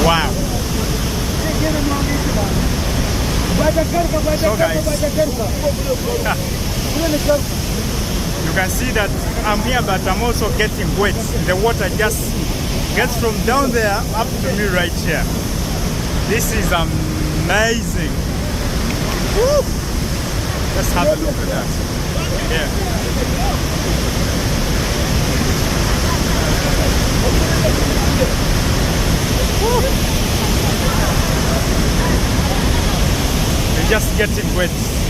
Wow. So guys, you can see that I'm here, but I'm also getting wet. The water just gets from down there up to me right here. This is amazing. Woo! Let's have a look at that. Yeah. Woo! We're just getting wet.